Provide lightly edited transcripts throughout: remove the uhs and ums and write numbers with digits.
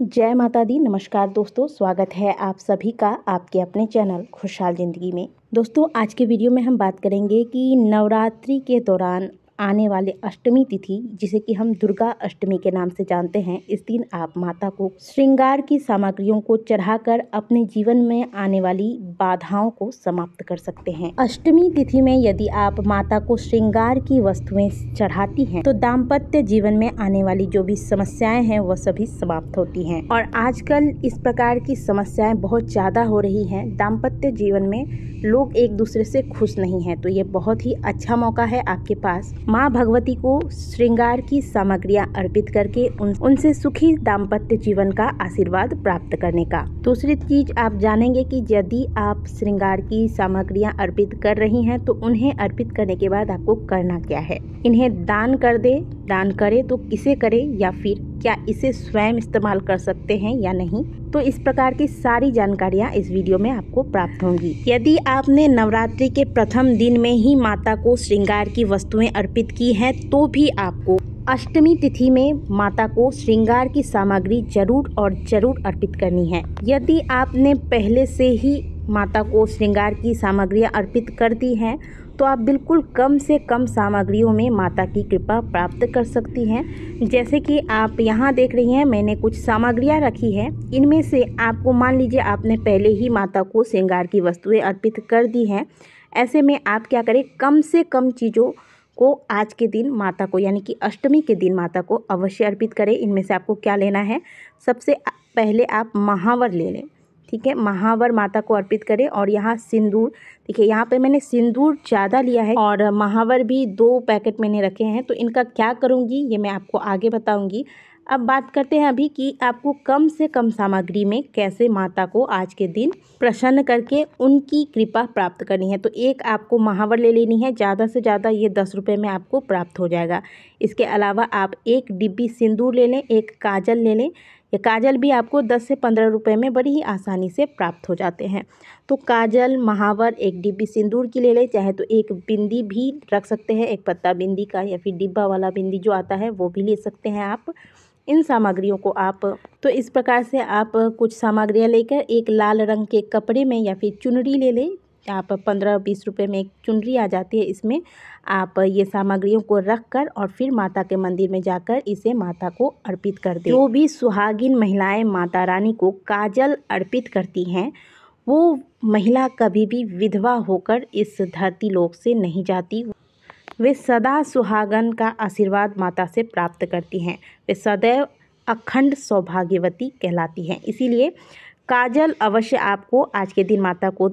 जय माता दी। नमस्कार दोस्तों, स्वागत है आप सभी का आपके अपने चैनल खुशहाल ज़िंदगी में। दोस्तों, आज के वीडियो में हम बात करेंगे कि नवरात्रि के दौरान आने वाले अष्टमी तिथि, जिसे कि हम दुर्गा अष्टमी के नाम से जानते हैं, इस दिन आप माता को श्रृंगार की सामग्रियों को चढ़ाकर अपने जीवन में आने वाली बाधाओं को समाप्त कर सकते हैं। अष्टमी तिथि में यदि आप माता को श्रृंगार की वस्तुएं चढ़ाती हैं तो दाम्पत्य जीवन में आने वाली जो भी समस्याएं हैं वह सभी समाप्त होती हैं। और आजकल इस प्रकार की समस्याएं बहुत ज़्यादा हो रही हैं। दाम्पत्य जीवन में लोग एक दूसरे से खुश नहीं हैं, तो ये बहुत ही अच्छा मौका है आपके पास माँ भगवती को श्रृंगार की सामग्रियां अर्पित करके उनसे सुखी दाम्पत्य जीवन का आशीर्वाद प्राप्त करने का। दूसरी चीज आप जानेंगे कि यदि आप श्रृंगार की सामग्रियां अर्पित कर रही हैं तो उन्हें अर्पित करने के बाद आपको करना क्या है। इन्हें दान कर दे, दान करे तो किसे करे, या फिर क्या इसे स्वयं इस्तेमाल कर सकते हैं या नहीं। तो इस प्रकार की सारी जानकारियां इस वीडियो में आपको प्राप्त होंगी। यदि आपने नवरात्रि के प्रथम दिन में ही माता को श्रृंगार की वस्तुएं अर्पित की हैं तो भी आपको अष्टमी तिथि में माता को श्रृंगार की सामग्री जरूर अर्पित करनी है। यदि आपने पहले से ही माता को श्रृंगार की सामग्रियां अर्पित कर दी हैं तो आप बिल्कुल कम से कम सामग्रियों में माता की कृपा प्राप्त कर सकती हैं। जैसे कि आप यहाँ देख रही हैं, मैंने कुछ सामग्रियाँ रखी हैं। इनमें से आपको, मान लीजिए आपने पहले ही माता को श्रृंगार की वस्तुएं अर्पित कर दी हैं, ऐसे में आप क्या करें, कम से कम चीज़ों को आज के दिन माता को, यानी कि अष्टमी के दिन माता को अवश्य अर्पित करें। इनमें से आपको क्या लेना है, सबसे पहले आप महावर ले लें। ठीक है, महावर माता को अर्पित करें। और यहाँ सिंदूर, देखिए यहाँ पे मैंने सिंदूर ज़्यादा लिया है और महावर भी 2 पैकेट मैंने रखे हैं। तो इनका क्या करूँगी ये मैं आपको आगे बताऊँगी। अब बात करते हैं अभी कि आपको कम से कम सामग्री में कैसे माता को आज के दिन प्रसन्न करके उनकी कृपा प्राप्त करनी है। तो एक आपको महावर ले लेनी है, ज़्यादा से ज़्यादा ये 10 रुपये में आपको प्राप्त हो जाएगा। इसके अलावा आप एक डिब्बी सिंदूर ले लें, एक काजल ले लें। ये काजल भी आपको 10 से 15 रुपये में बड़ी ही आसानी से प्राप्त हो जाते हैं। तो काजल, महावर, एक डिब्बी सिंदूर की ले लें। चाहे तो एक बिंदी भी रख सकते हैं, एक पत्ता बिंदी का, या फिर डिब्बा वाला बिंदी जो आता है वो भी ले सकते हैं आप। इन सामग्रियों को आप, तो इस प्रकार से आप कुछ सामग्रियाँ लेकर एक लाल रंग के कपड़े में या फिर चुनरी ले लें। आप 15-20 रुपये में एक चुनरी आ जाती है, इसमें आप ये सामग्रियों को रख कर और फिर माता के मंदिर में जाकर इसे माता को अर्पित कर दें। जो भी सुहागिन महिलाएं माता रानी को काजल अर्पित करती हैं वो महिला कभी भी विधवा होकर इस धरती लोक से नहीं जाती। वे सदा सुहागन का आशीर्वाद माता से प्राप्त करती हैं। वे सदैव अखंड सौभाग्यवती कहलाती हैं। इसीलिए काजल अवश्य आपको आज के दिन माता को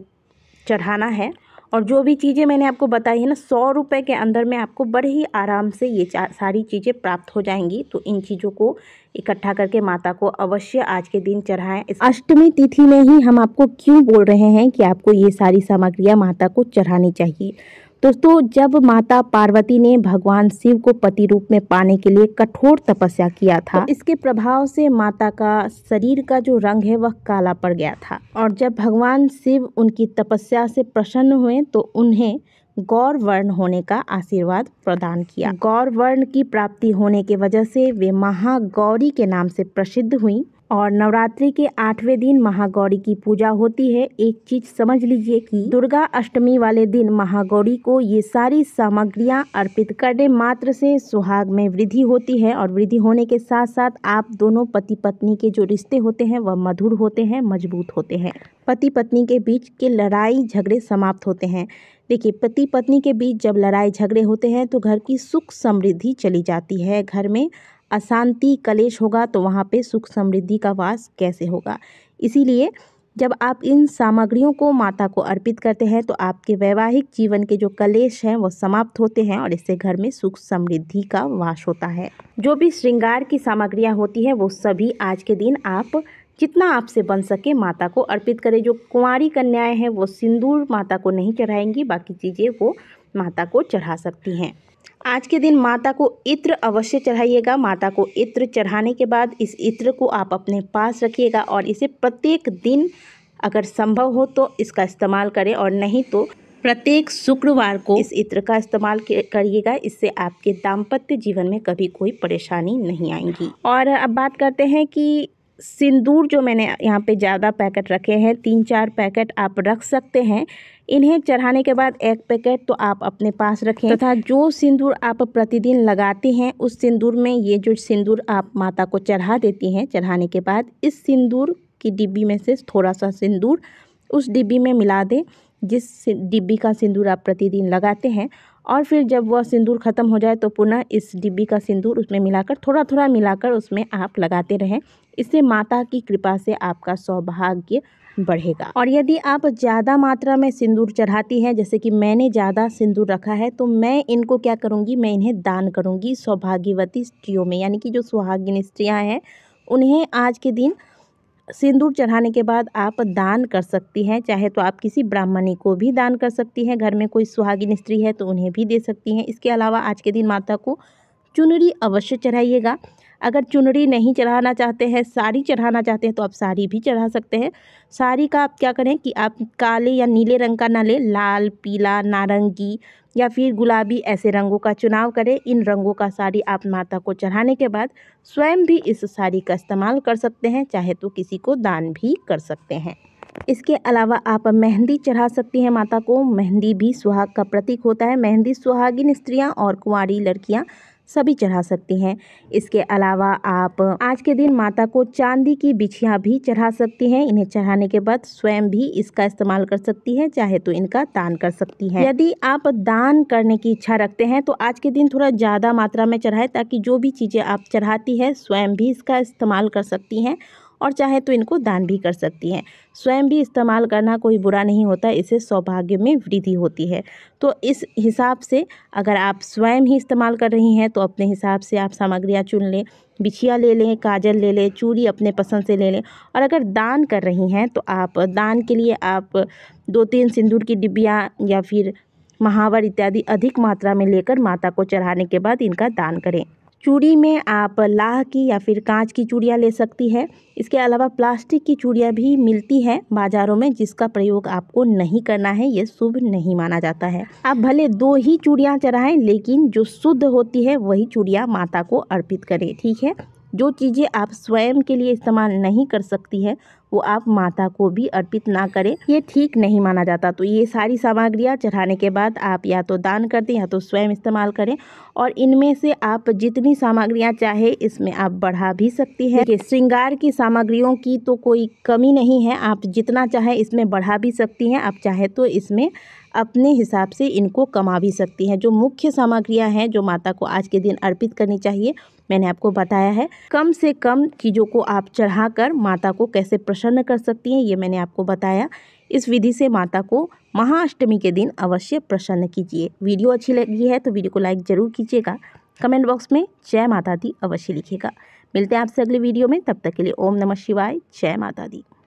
चढ़ाना है। और जो भी चीज़ें मैंने आपको बताई है ना, 100 रुपये के अंदर में आपको बड़े ही आराम से ये सारी चीज़ें प्राप्त हो जाएंगी। तो इन चीज़ों को इकट्ठा करके माता को अवश्य आज के दिन चढ़ाएं। अष्टमी तिथि में ही हम आपको क्यों बोल रहे हैं कि आपको ये सारी सामग्रियाँ माता को चढ़ानी चाहिए। दोस्तों, जब माता पार्वती ने भगवान शिव को पति रूप में पाने के लिए कठोर तपस्या किया था, तो इसके प्रभाव से माता का शरीर का जो रंग है वह काला पड़ गया था। और जब भगवान शिव उनकी तपस्या से प्रसन्न हुए तो उन्हें गौर वर्ण होने का आशीर्वाद प्रदान किया। गौर वर्ण की प्राप्ति होने की वजह से वे महागौरी के नाम से प्रसिद्ध हुई। और नवरात्रि के 8वें दिन महागौरी की पूजा होती है। एक चीज समझ लीजिए कि दुर्गा अष्टमी वाले दिन महागौरी को ये सारी सामग्रियां अर्पित करने मात्र से सुहाग में वृद्धि होती है। और वृद्धि होने के साथ साथ आप दोनों पति पत्नी के जो रिश्ते होते हैं वह मधुर होते हैं, मजबूत होते हैं। पति पत्नी के बीच के लड़ाई झगड़े समाप्त होते हैं। देखिए, पति पत्नी के बीच जब लड़ाई झगड़े होते हैं तो घर की सुख समृद्धि चली जाती है। घर में अशांति कलेश होगा तो वहाँ पे सुख समृद्धि का वास कैसे होगा। इसीलिए जब आप इन सामग्रियों को माता को अर्पित करते हैं तो आपके वैवाहिक जीवन के जो कलेश हैं वो समाप्त होते हैं और इससे घर में सुख समृद्धि का वास होता है। जो भी श्रृंगार की सामग्रियाँ होती हैं वो सभी आज के दिन आप जितना आपसे बन सके माता को अर्पित करें। जो कुंवारी कन्याएं हैं वो सिंदूर माता को नहीं चढ़ाएंगी, बाकी चीज़ें वो माता को चढ़ा सकती हैं। आज के दिन माता को इत्र अवश्य चढ़ाइएगा। माता को इत्र चढ़ाने के बाद इस इत्र को आप अपने पास रखिएगा और इसे प्रत्येक दिन अगर संभव हो तो इसका इस्तेमाल करें, और नहीं तो प्रत्येक शुक्रवार को इस इत्र का इस्तेमाल करिएगा। इससे आपके दाम्पत्य जीवन में कभी कोई परेशानी नहीं आएगी। और अब बात करते हैं कि सिंदूर जो मैंने यहाँ पे ज़्यादा पैकेट रखे हैं, 3-4 पैकेट आप रख सकते हैं। इन्हें चढ़ाने के बाद 1 पैकेट तो आप अपने पास रखें तथा जो सिंदूर आप प्रतिदिन लगाते हैं उस सिंदूर में ये जो सिंदूर आप माता को चढ़ा देती हैं, चढ़ाने के बाद इस सिंदूर की डिब्बी में से थोड़ा सा सिंदूर उस डिब्बी में मिला दें जिस डिब्बी का सिंदूर आप प्रतिदिन लगाते हैं। और फिर जब वह सिंदूर ख़त्म हो जाए तो पुनः इस डिब्बी का सिंदूर उसमें मिलाकर थोड़ा थोड़ा मिलाकर उसमें आप लगाते रहें। इससे माता की कृपा से आपका सौभाग्य बढ़ेगा। और यदि आप ज़्यादा मात्रा में सिंदूर चढ़ाती हैं, जैसे कि मैंने ज़्यादा सिंदूर रखा है, तो मैं इनको क्या करूँगी, मैं इन्हें दान करूँगी सौभाग्यवती स्त्रियों में, यानी कि जो सुहागिन स्त्रियाँ हैं उन्हें आज के दिन सिंदूर चढ़ाने के बाद आप दान कर सकती हैं। चाहे तो आप किसी ब्राह्मणी को भी दान कर सकती हैं, घर में कोई सुहागिन स्त्री है तो उन्हें भी दे सकती हैं। इसके अलावा आज के दिन माता को चुनरी अवश्य चढ़ाइएगा। अगर चुनरी नहीं चढ़ाना चाहते हैं, साड़ी चढ़ाना चाहते हैं तो आप साड़ी भी चढ़ा सकते हैं। साड़ी का आप क्या करें कि आप काले या नीले रंग का ना लें, लाल, पीला, नारंगी या फिर गुलाबी ऐसे रंगों का चुनाव करें। इन रंगों का साड़ी आप माता को चढ़ाने के बाद स्वयं भी इस साड़ी का इस्तेमाल कर सकते हैं, चाहे तो किसी को दान भी कर सकते हैं। इसके अलावा आप मेहंदी चढ़ा सकती हैं माता को। मेहंदी भी सुहाग का प्रतीक होता है। मेहंदी सुहागिन स्त्रियां और कुंवारी लड़कियां सभी चढ़ा सकती हैं। इसके अलावा आप आज के दिन माता को चांदी की बिछियाँ भी चढ़ा सकती हैं। इन्हें चढ़ाने के बाद स्वयं भी इसका इस्तेमाल कर सकती हैं, चाहे तो इनका दान कर सकती हैं। यदि आप दान करने की इच्छा रखते हैं तो आज के दिन थोड़ा ज़्यादा मात्रा में चढ़ाएं, ताकि जो भी चीज़ें आप चढ़ाती हैं स्वयं भी इसका इस्तेमाल कर सकती हैं और चाहे तो इनको दान भी कर सकती हैं। स्वयं भी इस्तेमाल करना कोई बुरा नहीं होता, इससे सौभाग्य में वृद्धि होती है। तो इस हिसाब से अगर आप स्वयं ही इस्तेमाल कर रही हैं तो अपने हिसाब से आप सामग्रियाँ चुन लें, बिछिया ले लें, काजल ले लें, चूड़ी अपने पसंद से ले लें। और अगर दान कर रही हैं तो आप दान के लिए आप 2-3 सिंदूर की डिब्बियाँ या फिर महावर इत्यादि अधिक मात्रा में लेकर माता को चढ़ाने के बाद इनका दान करें। चूड़ी में आप लाह की या फिर कांच की चूड़ियाँ ले सकती हैं। इसके अलावा प्लास्टिक की चूड़ियाँ भी मिलती हैं बाज़ारों में, जिसका प्रयोग आपको नहीं करना है, ये शुभ नहीं माना जाता है। आप भले 2 ही चूड़ियाँ चढ़ाएं, लेकिन जो शुद्ध होती है वही चूड़ियाँ माता को अर्पित करें, ठीक है। जो चीज़ें आप स्वयं के लिए इस्तेमाल नहीं कर सकती है वो आप माता को भी अर्पित ना करें, ये ठीक नहीं माना जाता। तो ये सारी सामग्रियाँ चढ़ाने के बाद आप या तो दान कर दें या तो स्वयं इस्तेमाल करें। और इनमें से आप जितनी सामग्रियाँ चाहे इसमें आप बढ़ा भी सकती हैं। देखिए, श्रृंगार की सामग्रियों की तो कोई कमी नहीं है, आप जितना चाहे इसमें बढ़ा भी सकती हैं। आप चाहे तो इसमें अपने हिसाब से इनको कमा भी सकती हैं। जो मुख्य सामग्रियां हैं जो माता को आज के दिन अर्पित करनी चाहिए, मैंने आपको बताया है। कम से कम चीज़ों को आप चढ़ाकर माता को कैसे प्रसन्न कर सकती हैं, ये मैंने आपको बताया। इस विधि से माता को महाअष्टमी के दिन अवश्य प्रसन्न कीजिए। वीडियो अच्छी लगी है तो वीडियो को लाइक ज़रूर कीजिएगा। कमेंट बॉक्स में जय माता दी अवश्य लिखिएगा। मिलते हैं आपसे अगले वीडियो में, तब तक के लिए ओम नमः शिवाय, जय माता दी।